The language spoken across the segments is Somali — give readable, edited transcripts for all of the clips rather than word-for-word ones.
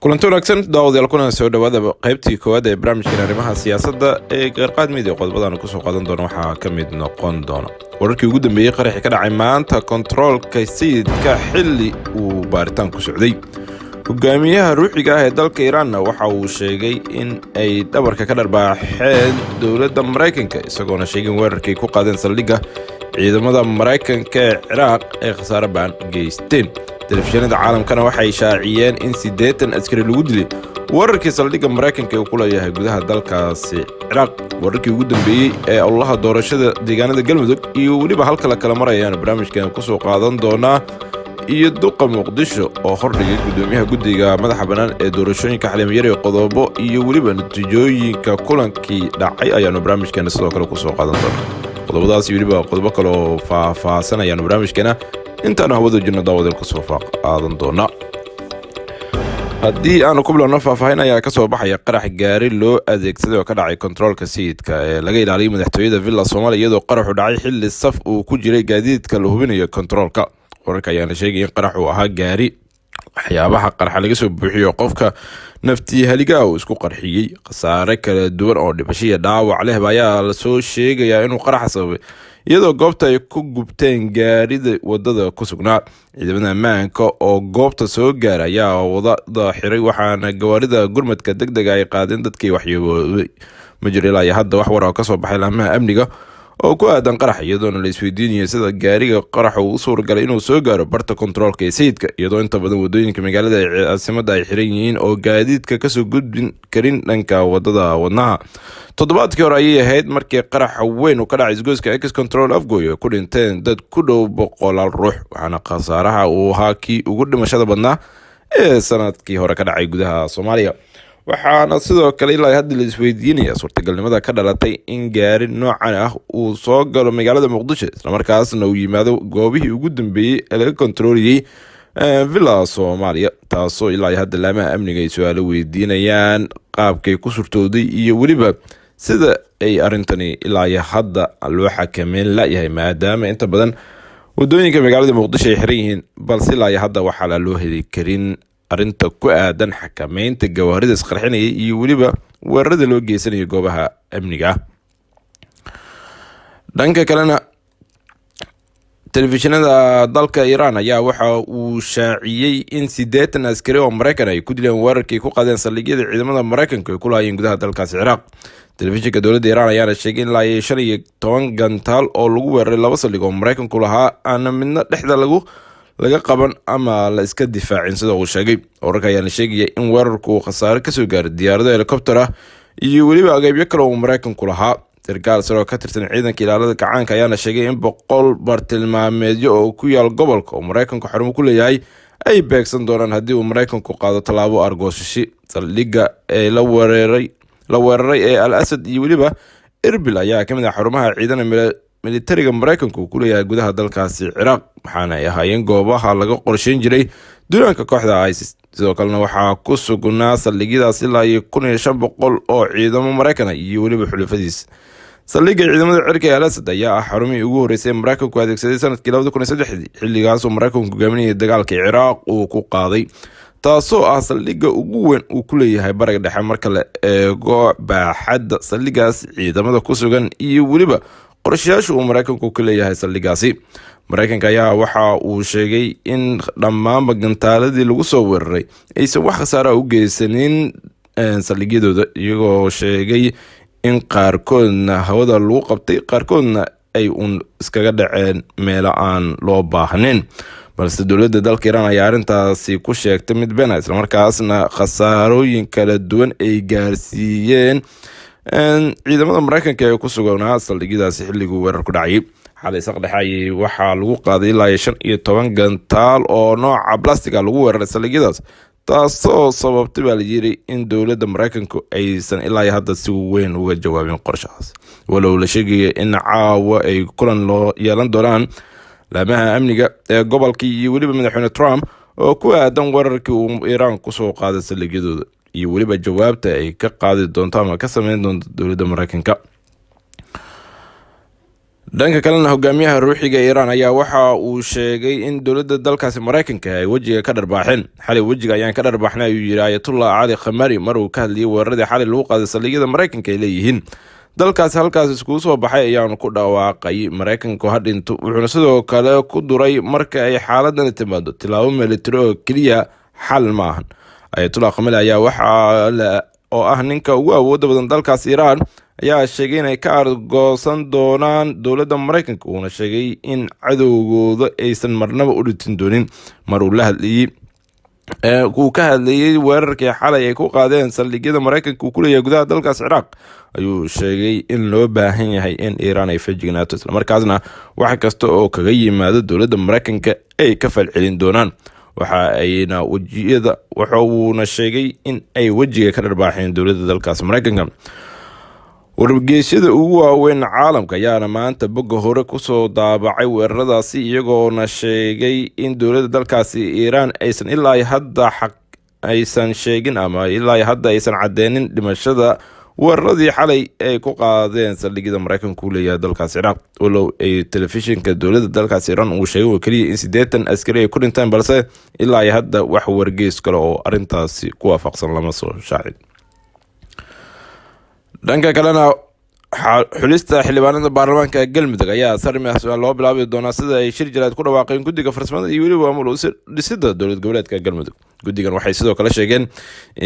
kulanti wanaagsan daawadayaal kuna soo dhawaada qaybtii koowaad ee barnaamijkeena arrimaha siyaasadda ee qaarqaad midia qodobadaan ku soo qaadan doona waxaa ka mid noqon doona wararkii ugu dambeeyey qaraxii ka dhacay maanta kontaroolka sayidka xilli uu baaritaan ku socday. hogaamiyaha ruuxiga ah ee dalka Iiraanna waxa uu sheegay in ay dhabarka ka dharbaaxeen dowladda Mareykanka isagoona sheegay in weerarkii ku qaadeen saldhigga ciidamada Mareykanka ee Ciraaq ay khasaare ba'an geysteen. telefishinada caalamkana waxay shaaciyeen in 80 askari lagu dilay wararkii saldhigga Mareykanka uu ku leeyahay gudaha dalkaasi Ciraaq. wararkii ugu dambeeyey ee ololaha doorashada deegaanada Galmudug iyo weliba halka la kala marayaan barnaamijkeena ku soo qaadan doona iyo duqa Muqdisho oo hordhigay gudoomiyaha guddiga madaxa bannaan ee doorashooyinka xilimayari qodobo iyo weliba natiijooyinka kulankii dhacay ayaanu barnaamijkeena sidoo kale ku soo qaadan doona. qodobadaas iyo weliba qodobo kale oo faahfaahsan ayaanu barnaamijkeena intaanu hawada jirno daawadeel ku soo qaadan doona. haddii aanu ku bilowno faahfaahin ayaa ka soo baxaya qarax gaari loo adeegsaday oo ka dhacay kontaroolka sayidka ee laga ilaaliyay madaxtooyada Villa Soomaaliya iyadoo qaraxu dhacay xilli saf uu ku jiray gaadiidka la hubinayo kontaroolka. wararka ayaana sheegay in qarax uu ahaa gaari waxyaabaha qarxa laga soo buuxiyo qofka naftii haligaa uu isku qarxiyey. khasaare kala duwan oo dhimasho iyo dhaawac leh ayaa la soo sheegayaa inuu qaraxa sababay iyadoo goobta ay ku gubteen gaarida wadada ku sugnaa. ciidamada ammaanka oo goobta soo gaaray ayaa wadada xiray waxaana gawaarida gurmadka degdega ay qaadeen dadkii waxyeelooday. ma jiro ilaa iyo hadda wax war oo ka soo baxay laamaha amniga oo ku aadan qarax iyadoona la isweydiinayo sida gaariga qaraxa uu u suuragalay inuu soo gaaro barta kontaroolka ee sayidka iyadoo inta badan wadooyinka magaalada ee caasimadda ay xiran yihiin oo gaadiidka kasoo gudbin karin dhanka wadada wadnaha. toddobaadkii hore ayay ahayd markii qaraxa weyn uu ka dhacay isgoyska ex control afgoy oo ku dhinteen dad ku dhow 100 ruux waxaana khasaaraha uu ahaa kii ugu dhimashada badnaa ee sanadkii hore ka dhacay gudaha Soomaaliya. waxaana sidoo kale ilaa hadda la isweydiinaya suurtagalnimada ka dhalatay in gaari noocan ah uu soo galo magaalada Muqdisho islamarkaasna uu yimaado goobihii ugu dambeeyey ee laga kontarooliyey Villa Soomaaliya taasoo ilaa hadda laamaha amniga ay su'aalo weydiinayaan qaabkay ku surtooday iyo weliba sida ay arrintani ilaa hadda loo xakameyn layahay maadaama inta badan wadooyinka magaalada Muqdisho ay xiran yihiin balse ilaa hadda waxaa loo heli karin arrinta ku aadan xakameynta gawaarida isqarxinaya iyo weliba weerarada loo geysanayo goobaha amniga. dhanka kalena telefishinada dalka Iiraan ayaa waxa uu shaaciyey in 80 askari oo Mareykan ay ku dileen weerarkii ku qaadeen saldhigyada ciidamada Mareykanka ee ku laayeen gudaha dalkaasi Ciraaq. telefishinka dowladda Iiraan ayaa sheegay in 15 gantaal oo lagu weeraray laba saldhig oo Mareykanku lahaa aan midna dhexda laga qaban ama la iska difaacin sida uu sheegay. wararka ayaa sheegaya in weerarku khasaare ka soo gaaray diyaarado helicopter ah iyo weliba agabyo kale oo Mareykanku lahaa. sarkaal sare oo ka tirsan ciidanka ilaalada gacaanka ayaa sheegay in 100 bartilmaameedyo oo ku yaal gobolka oo Mareykanku xarumo ku leeyahay ay beegsan doonaan haddii uu Mareykanku qaado tallaabo argooshi. saldhigga ee la weeraray ee Al Asad iyo weliba Erbil ayaa ka mid ah xarumaha ciidamada militariga Mareykanku ku leeyahay gudaha dalkaasi Ciraaq waxaana ay ahaayeen goobaha laga qorsheyn jiray duulaanka kooxda ISIS. sidoo kalena waxaa ku sugnaa saldhigyadaas ilaa 1500 oo ciidamo Mareykan iyo weliba xulafadiis. saldhigga ciidamada cirka ee Al Asad ayaa ah xarumii ugu horeysay ee Mareykanku adeegsaday sanadkii 2003 xilligaas oo Mareykanku hogaaminayay dagaalka Ciraaq uu ku qaaday taasoo ah saldhigga ugu weyn uu ku leeyahay bariga dhexe marka la eego baaxadda saldhiggaas ciidamada ku sugan iyo weliba qorshayaasha uu Mareykanku ku leeyahay saldhiggaasi. Mareykanka ayaa waxa uu sheegay in dhammaan gantaaladii lagu soo weeraray aysan wax khasaare u geysanin saldhigyadooda iyagoo sheegay in qaarkoodna hawada lagu qabtay qaarkoodna ay iskaga dhaceen meelo aan loo baahnayn balse dowladda dalka Iiraan ayaa arrintaasi ku sheegtay mid been islamarkaasna khasaarooyin kala duwan ay gaarsiiyeen ciidamada Mareykanka ee ku sugnaa saldhigyadaasi xilligii weerarku dhacay. xalay saqdhaxay waxaa lagu qaaday ilaa 15 gantaal oo nooca plastic lagu weeraray saldhigyadaas taasoo sababtay baa la yiri in dowladda Mareykanku aysan ilaa hadda si weyn uga jawaabin qorshahaas. walow la sheegay in caawa ay kulan loo yeelan doonaan laamaha amniga ee gobolka iyo weliba madaxweyne Trump oo ku aadan weerarkii uu Iiraan ku soo qaaday saldhigyadooda iyo weliba jawaabta ay ka qaadi doonto ama ka sameyn doonto dowladda Mareykanka. dhanka kalena hogaamiyaha ruuxiga Iiraan ayaa waxa uu sheegay in dowladda dalkaasi Mareykanka ay wajiga ka dharbaaxeen. Xalay wajiga ayaan ka dharbaaxnay ayuu yiri Ayatollah Ali Khamenei mar uu ka hadlayay weeraradii xalay lagu qaaday saldhigyada Mareykanka ay leeyihiin. dalkaasi halkaas iskugu soo baxay ayaanu ku dhawaaqay Mareykanku ha dhinto, wuxuuna sidoo kale ku duray marka ay xaaladani timaado tilaabo militari oo keliya xal maahan. Ayatollah Khamenei ayaa oo ah ninka ugu awoodda badan dalkaas Iiraan ayaa sheegay inay ka argoosan doonaan dowladda Mareykanka, uuna sheegay in cadowgooda aysan marnaba u dhintin doonin. Mar uu ka hadlayay weerarkii xalay ay ku qaadeen saldhigyada Mareykanka uu ku leeyahay gudaha dalkaas Ciraaq ayuu sheegay in loo baahan yahay in Iiraan ay feejignaato, isla markaasna wax kasta oo kaga yimaado dowladda Mareykanka ay ka falcelin doonaan. wuuna sheegay in ay wajiga ka dharbaaxeen dowladda dalkaas Mareykanka. wargeysyada ugu waaweyn caalamka ayaana maanta bogga hore kusoo daabacay weeraradaasi, iyagoona sheegay in dowladda dalkaasi Iiraan aysan ilaa hadda aysan sheegin ama ilaa hadda aysan cadeynin dhimashada weeraradii xalay ay ku qaadeen saldhigyada Mareykanka uu leeyahay dalkaas Ciraaq. walow ay telefishinka dowladda dalkaas Iiraan uu sheegay oo kaliya in 80 askari ay ku dhinteen, balse ilaa hadda wax wargeys kale oo arintaasi ku waafaqsan lama soo shaacin. dhanka kalena xulista xildhibaanada baarlamaanka Galmudug ayaa sarmiyaasna loo bilaabi doonaa sida ay shir jiraad ku dhawaaqeen guddiga farsamada iyo weliba maamul dhisida dowlad goboleedka Galmudug. guddigan waxay sidoo kale sheegeen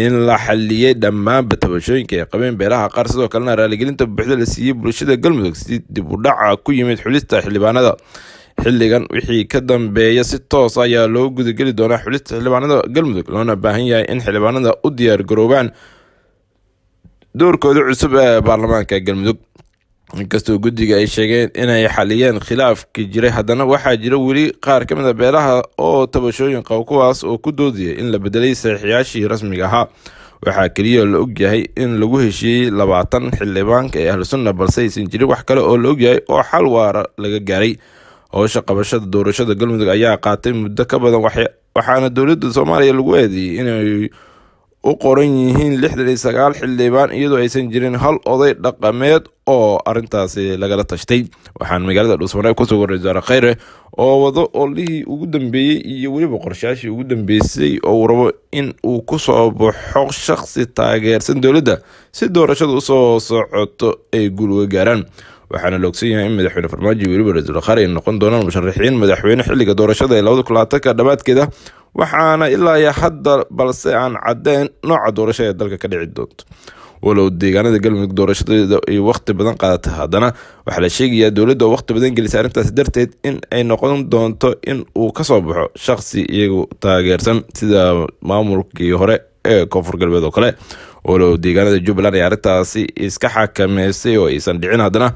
in la xaliyay dhammaan tabashooyinka ay qabeen beelaha qaar, sidoo kalena raaligelinta buuxda la siiyay bulshada Galmudug si dib u dhac ku yimid xulista xildhibaanada. xilligan wixii ka dambeeya si toos ayaa loo gudageli doonaa xulista xildhibaanada Galmudug, loona baahan yahay in xildhibaanada u diyaar garoobaan doorkooda cusub ee baarlamaanka Galmudug. inkastoo guddiga ay sheegeen inay xaliyeen khilaafkii jiray, haddana waxaa jira weli qaar ka mid a beelaha oo tabashooyin qaba, kuwaas oo ku doodaya in la bedelay saxiixyaashii rasmiga ahaa. waxaa keliya la ogyahay in lagu heshiiyey 20 xildhibaanka ee Ahlusunna, balse aysan jirin wax kale oo la ogyahay oo xal waara laga gaaray. howsha qabashada doorashada Galmudug ayaa qaatay muddo ka badan, waxaana dowladda Soomaaliya lagu eedeeyay inay u qoran yihiin 69 xildhibaan iyadoo aysan jirin hal oday dhaqameed oo arintaasi lagala tashtay. waxaan magaalada Dhuusamareeb kusoo wareejay Wasaare Kheyre oo wado olihii ugu dambeeyay iyo weliba qorshayaashii ugu dambeysay oo uu rabo in uu ku soo baxo shakhsi taageersan dowladda si doorashada u soo socoto ay guul uga gaaraan. waxaana la ogsan yahay in madaxweyne Farmaajo iyo weliba ra'iisul wasaare ay noqon doonaan musharaxiin madaxweyne xilliga doorashada ee 2020 dhamaadkeeda, waxaana ilaa hadda balse aan caddeyn nooca doorashada ee dalka ka dhici doonto. walow deegaanada Galmudug doorashadeeda ay waqti badan qaadatay, haddana waxaa la sheegayaa dowladda oo waqti badan gelisay arrintaasi darteed in ay noqon doonto in uu ka soo baxo shakhsi iyagu taageersan sida maamulkii hore ee Koonfur Galbeed oo kale. walow deegaanada Jubbaland ay arrintaasi iska xakameysay oo aysan dhicin, haddana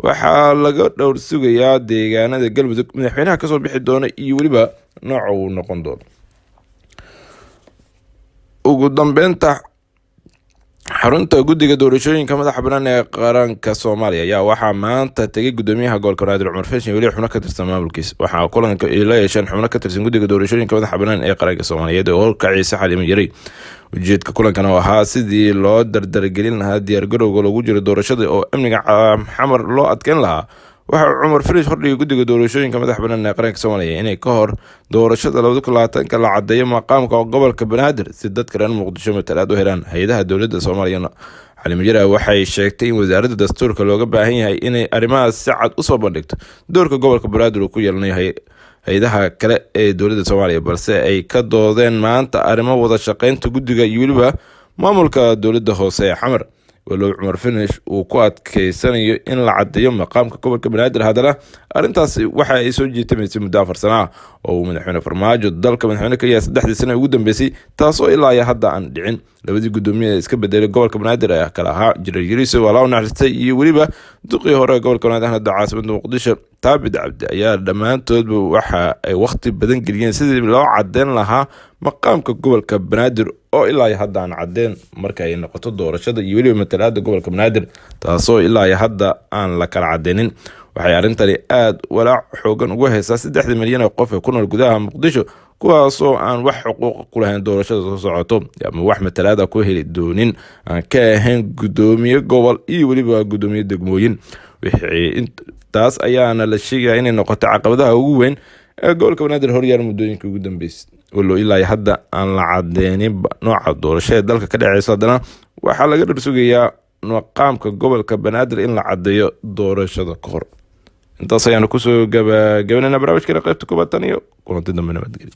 waxaa laga dhowr sugayaa deegaanada Galmudug madaxweynaha ka soo bixi doona iyo weliba nooca uu noqon doono. ugu dambeynta, xarunta guddiga doorashooyinka madaxa bannaan ee qaranka Soomaaliya ayaa waxaa maanta tegay gudoomiyaha gobolka Banaadir Cumar Fayshin weli xubno ka tirsan maamulkiisa. waxaa kulanka ay la yeesheen xubno ka tirsan guddiga doorashooyinka madaxa bannaan ee qaranka Soomaaliyeed oo horkacaysa Xaliimo Yaray. ujeedka kulankan oo ahaa sidii loo dardargelin lahaa diyaargarowga lagu jiro doorashada oo amniga xamar loo adkeyn lahaa. waxa Cumar Farish hordhigay guddiga doorashooyinka madaxa bannaan ee qaranka Soomaaliya inay ka hor doorashada 2020 la cadeeyo maqaamka gobolka Banaadir si dadka reer Muqdisho matalaad u helaan. hay'adaha dowladda Soomaaliya Xaliimo Yaray waxay sheegtay in wasaaradda dastuurka looga baahan yahay inay arrimahaas si cad u soo bandhigto doorka gobolka Banaadir uu ku yeelanayo hay'adaha kale ee dowladda Soomaaliya, balse ay ka doodeen maanta arrimo wada shaqeynta guddiga iyo weliba maamulka dowladda hoose ee xamar. walow Cumar Farish uu ku adkeysanayo in la cadeeyo maqaamka gobolka Banaadir, haddana arrintaasi waxa ay soo jiitamaysay muddo 4 sano ah oo uu madaxweyne Farmaajo dalka madaxweyne ka yahay 3 sano ugu dambeysay, taasoo ilaa hadda aan dhicin. labadii gudoomiye iska bedelay gobolka Banaadir ayaa kala ahaa Jirar Yariso walaa naxariistay iyo weliba duqii hore gobolka Banaadir hadda caasimadda Muqdisho Taabid Cabdi ayaa dhammaantoodba waxa ay waqti badan geliyeen sidii loo cadeyn lahaa maqaamka gobolka Banaadir oo ilaa hadda aan cadeen marka ay noqoto doorashada iyo weliba matalaadda gobolka Banaadir, taasoo ilaa hadda aan la kala cadeynin. waxay arrintani aad walaac xoogan ugu haysaa 3 milyan oo qof ee ku nool gudaha Muqdisho, kuwaasoo aan wax xuquuq ku lahayn doorashada soo socoto ama wax matalaada ku heli doonin aan ka ahayn gudoomiye gobol iyo weliba gudoomiye degmooyin. taas ayaana la sheegaya inay noqoto caqabadaha ugu weyn ee gobolka banaadir horyaal muddooyinka ugu dambeysay walo ilaa hadda aan la cadeynin nooca doorasho ee dalka ka dhaceysa. haddana waxaa laga dhursugayaa qaamka gobolka banaadir in la cadeeyo doorashada ka hor. intaas ayaanu kusoo gabagabeynayna barnaamijkeena qaybta 1 iyo kulanti dambe nabadgelyo.